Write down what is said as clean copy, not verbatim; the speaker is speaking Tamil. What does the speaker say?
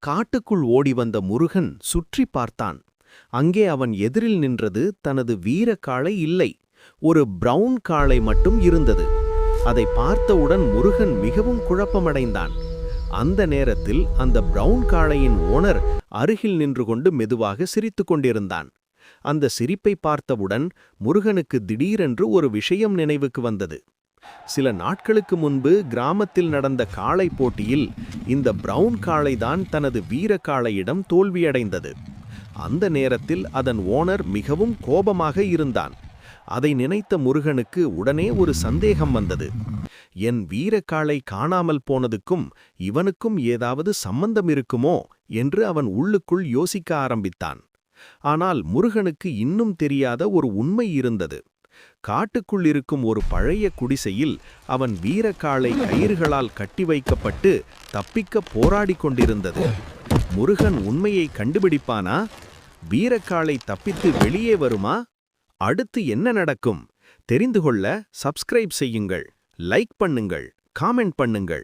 காட்டுக்குள் ஓடி வந்த முருகன் சுற்றி பார்த்தான். அங்கே அவன் எதிரில் நின்றது தனது வீரக்காளை இல்லை, ஒரு பிரவுன் காளை மட்டும் இருந்தது. அதை பார்த்தவுடன் முருகன் மிகவும் குழப்பமடைந்தான். அந்த நேரத்தில் அந்த பிரவுன் காளையின் ஓனர் அருகில் நின்று கொண்டு மெதுவாக சிரித்துக் கொண்டிருந்தான். அந்த சிரிப்பை பார்த்தவுடன் முருகனுக்கு திடீரென்று ஒரு விஷயம் நினைவுக்கு வந்தது. சில நாட்களுக்கு முன்பு கிராமத்தில் நடந்த காளை போட்டியில் இந்த பிரவுன் காளைதான் தனது வீரக்காளையிடம் தோல்வியடைந்தது. அந்த நேரத்தில் அதன் ஓனர் மிகவும் கோபமாக இருந்தான். அதை நினைத்த முருகனுக்கு உடனே ஒரு சந்தேகம் வந்தது. என் வீரக்காளை காணாமல் போனதுக்கும் இவனுக்கும் ஏதாவது சம்பந்தம் இருக்குமோ என்று அவன் உள்ளுக்குள் யோசிக்க ஆரம்பித்தான். ஆனால் முருகனுக்கு இன்னும் தெரியாத ஒரு உண்மை இருந்தது. காட்டுக்குள் இருக்கும் ஒரு பழைய குடிசையில் அவன் வீரக்காளை கயிறுகளால் கட்டி வைக்கப்பட்டு தப்பிக்க போராடிக் கொண்டிருந்தது. முருகன் உண்மையை கண்டுபிடிப்பானா? வீரக்காளை தப்பித்து வெளியே வருமா? அடுத்து என்ன நடக்கும் தெரிந்து கொள்ள சப்ஸ்கிரைப் செய்யுங்கள், லைக் பண்ணுங்கள், காமெண்ட் பண்ணுங்கள்.